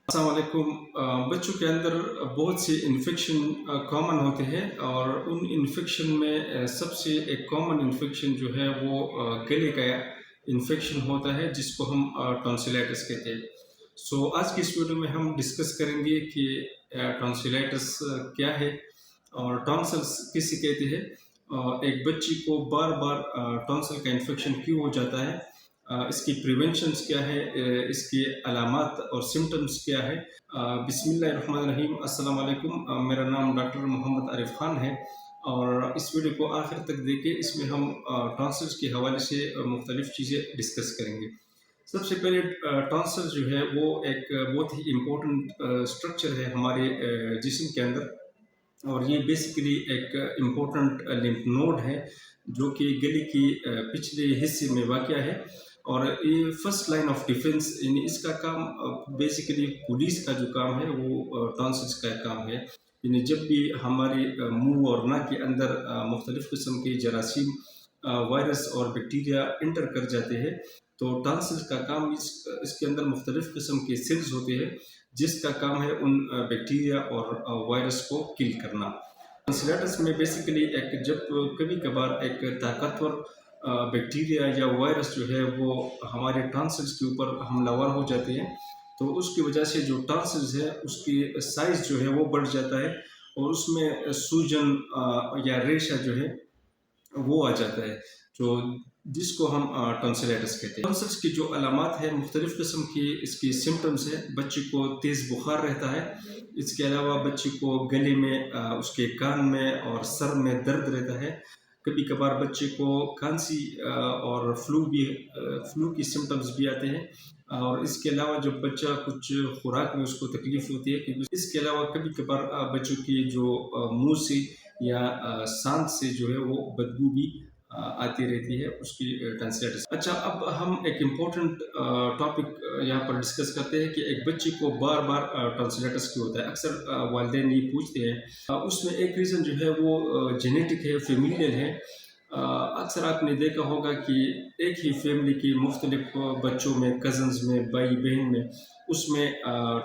अस्सलाम वालेकुम। बच्चों के अंदर बहुत से इन्फेक्शन कॉमन होते हैं और उन इन्फेक्शन में सबसे एक कॉमन इन्फेक्शन जो है वो गले का इन्फेक्शन होता है जिसको हम टॉन्सिलाइटिस कहते हैं। आज की इस वीडियो में हम डिस्कस करेंगे कि टॉन्सिलाइटिस क्या है और टॉन्सिल्स किसे कहते हैं। एक बच्ची को बार बार टॉन्सिल का इन्फेक्शन क्यों हो जाता है, इसकी प्रिवेंशंस क्या है, इसके अलामात और सिम्टम्स क्या है। बिस्मिल्लाहिर्रहमानिर्रहीम। अस्सलाम वालेकुम। मेरा नाम डॉक्टर मोहम्मद आरिफ खान है और इस वीडियो को आखिर तक देखें। इसमें हम टॉन्सिल्स के हवाले से मुख्तलिफ चीज़ें डिस्कस करेंगे। सबसे पहले टॉन्सिल जो है वो एक बहुत ही इम्पोर्टेंट स्ट्रक्चर है हमारे जिस्म के अंदर और ये बेसिकली एक इम्पोर्टेंट लिम्फ नोड है जो कि गले की पिछले हिस्से में वाक़या है और ये फर्स्ट लाइन ऑफ डिफेंस, यानी इसका काम बेसिकली पुलिस का जो काम है वो टॉन्सिल्स का काम है। यानी जब भी हमारे मुंह और नाक के अंदर मुख्तलिफ़ किस्म के जरासीम, वायरस और बैक्टीरिया इंटर कर जाते हैं तो टॉन्सिल्स का काम इसके अंदर मुख्तलिफ़ किस्म के सेल्स होते हैं जिसका काम है उन बैक्टीरिया और वायरस को किल करना। टॉन्सिलाइटिस में बेसिकली एक जब कभी कभार एक ताकतवर बैक्टीरिया या वायरस जो है वो हमारे टॉन्सिल्स के ऊपर हमलावर हो जाते हैं तो उसकी वजह से जो टॉन्सिल्स है उसकी साइज़ जो है वो बढ़ जाता है और उसमें सूजन या रेशा जो है वो आ जाता है जो जिसको हम टॉन्सिलाइटिस कहते हैं। टॉन्सिल्स की जो अलामात है मुख्तलिफ़ किस्म की इसकी सिम्टम्स है। बच्चे को तेज़ बुखार रहता है, इसके अलावा बच्चे को गले में, उसके कान में और सर में दर्द रहता है। कभी कभार बच्चे को खांसी और फ्लू की सिम्टम्स भी आते हैं और इसके अलावा जब बच्चा कुछ खुराक में उसको तकलीफ़ होती है क्योंकि इसके अलावा कभी कभार बच्चों की जो मुंह से या सांस से जो है वो बदबू भी आती रहती है उसकी टॉन्सिलाइटिस। अच्छा, अब हम एक इम्पोर्टेंट टॉपिक यहाँ पर डिस्कस करते हैं कि एक बच्चे को बार बार टॉन्सिलाइटिस क्यों होता है। अक्सर वालिदैन ये पूछते हैं। उसमें एक रीज़न जो है वो जेनेटिक है, फेमिलियल है। अक्सर आपने देखा होगा कि एक ही फैमिली के मुख्तलिफ बच्चों में, कज़न्स में, भाई बहन में, उसमें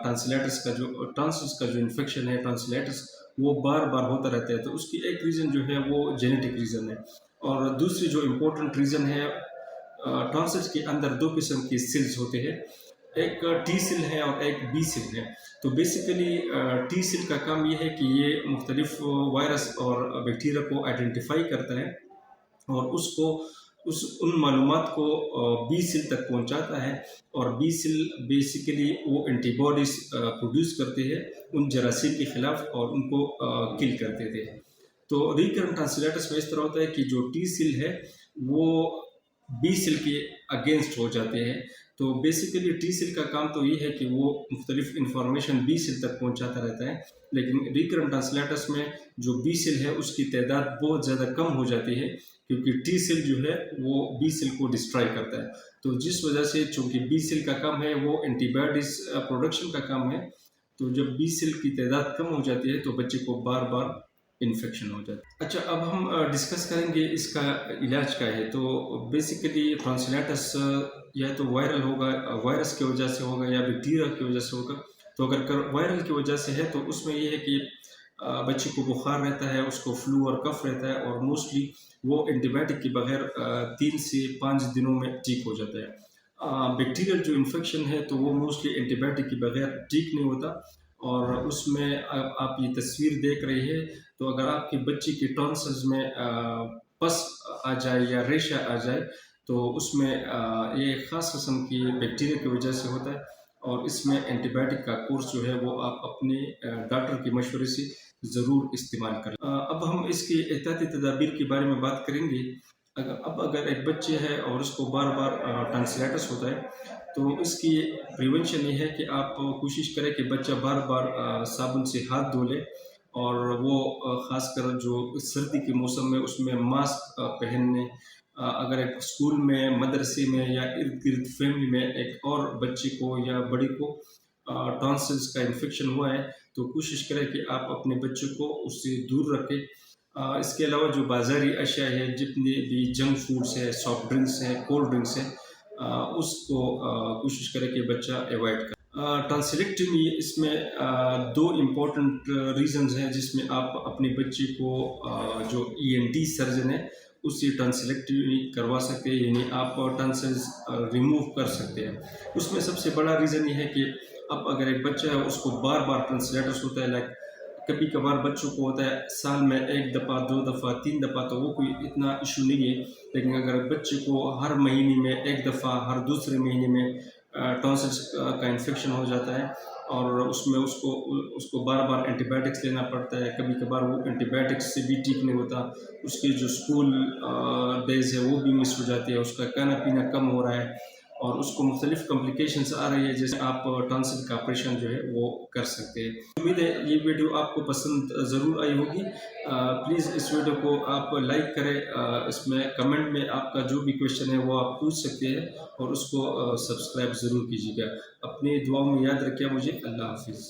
टॉन्सिल्स का जो इन्फेक्शन है, टॉन्सिलाइटिस, वो बार बार होता रहता है। तो उसकी एक रीज़न जो है वो जेनेटिक रीज़न है और दूसरी जो इम्पोर्टेंट रीज़न है, टॉन्सिल्स के अंदर दो किस्म के सेल्स होते हैं, एक टी सेल है और एक बी सेल है। तो बेसिकली टी सेल का काम ये है कि ये मुख्तलिफ वायरस और बैक्टीरिया को आइडेंटिफाई करता है और उन मालूमात को बी सेल तक पहुंचाता है और बी सेल बेसिकली वो एंटीबॉडीज़ प्रोड्यूस करते हैं उन जरासीम के ख़िलाफ़ और उनको किल कर देते हैं। तो रिकरेंट टॉन्सिलाइटिस में इस तरह होता है कि जो टी सेल है वो बी सेल के अगेंस्ट हो जाते हैं। तो बेसिकली टी सेल का काम तो ये है कि वो मुख्तलिफ इंफॉर्मेशन बी सेल तक पहुंचाता रहता है, लेकिन रिकरेंट टॉन्सिलाइटिस में जो बी सेल है उसकी तादाद बहुत ज़्यादा कम हो जाती है क्योंकि टी सेल जो है वो बी सेल को डिस्ट्रॉय करता है। तो जिस वजह से चूँकि बी सेल का काम है वो एंटीबायोटिक्स प्रोडक्शन का काम है, तो जब बी सेल की तादाद कम हो जाती है तो बच्चे को बार बार इन्फेक्शन हो जाता है। अच्छा, अब हम डिस्कस करेंगे इसका इलाज क्या है। तो बेसिकली टॉन्सिलाइटिस या तो वायरल होगा, वायरस की वजह से होगा या बैक्टीरिया की वजह से होगा। तो अगर वायरल की वजह से है तो उसमें ये है कि बच्चे को बुखार रहता है, उसको फ्लू और कफ रहता है और मोस्टली वो एंटीबायोटिक के बगैर 3 से 5 दिनों में ठीक हो जाता है। बैक्टीरियल जो इन्फेक्शन है तो वो मोस्टली एंटीबायोटिक के बगैर ठीक नहीं होता और उसमें आप ये तस्वीर देख रहे हैं तो अगर आपके बच्चे के टॉन्सिल्स में पस आ जाए या रेशा आ जाए तो उसमें ये ख़ास किस्म की बैक्टीरिया की वजह से होता है और इसमें एंटीबायोटिक का कोर्स जो है वो आप अपने डॉक्टर के मशवरे से ज़रूर इस्तेमाल करें। अब हम इसकी एहतियाती तदाबीर के बारे में बात करेंगे। अगर एक बच्चे है और उसको बार बार टॉन्सिलाइटिस होता है तो इसकी प्रिवेंशन ये है कि आप कोशिश करें कि बच्चा बार बार साबुन से हाथ धो ले और वो ख़ासकर जो सर्दी के मौसम में उसमें मास्क पहनने। अगर एक स्कूल में, मदरसे में या इर्द गिर्द फैमिली में एक और बच्चे को या बड़े को टॉन्सिल्स का इन्फेक्शन हुआ है तो कोशिश करें कि आप अपने बच्चे को उससे दूर रखें। इसके अलावा जो बाज़ारी अशिया है, जितने भी जंक फूड्स है, सॉफ्ट ड्रिंक्स हैं, कोल्ड ड्रिंक्स हैं, उसको कोशिश करें कि बच्चा अवॉइड करे। ट्रांसलेक्टमी इसमें दो इम्पोर्टेंट रीजंस हैं जिसमें आप अपने बच्चे को जो ईएनटी सर्जन है उससे ट्रांसलेक्टमी करवा सकते हैं, यानी आप टंसिल्स रिमूव कर सकते हैं। उसमें सबसे बड़ा रीज़न ये है कि अब अगर एक बच्चा है उसको बार बार ट्रांसलेटर्स होता है, लाइक कभी कभार बच्चों को होता है साल में एक दफ़ा, दो दफ़ा, तीन दफ़ा, तो वो कोई इतना इशू नहीं है। लेकिन अगर बच्चे को हर महीने में एक दफ़ा, हर दूसरे महीने में टॉन्सिल्स का इन्फेक्शन हो जाता है और उसमें उसको उसको बार बार एंटीबायोटिक्स लेना पड़ता है, कभी कभार वो एंटीबायोटिक्स से भी ठीक नहीं होता, उसके जो स्कूल डेज है वो भी मिस हो जाती है, उसका खाना पीना कम हो रहा है और उसको मुख्तलिफ कॉम्प्लिकेशंस आ रही है, जैसे आप टॉन्सिल का ऑपरेशन जो है वो कर सकते हैं। उम्मीद है ये वीडियो आपको पसंद ज़रूर आई होगी। प्लीज़ इस वीडियो को आप लाइक करें, इसमें कमेंट में आपका जो भी क्वेश्चन है वो आप पूछ सकते हैं और उसको सब्सक्राइब ज़रूर कीजिएगा। अपनी दुआओं में याद रखिए मुझे। अल्लाह हाफिज़।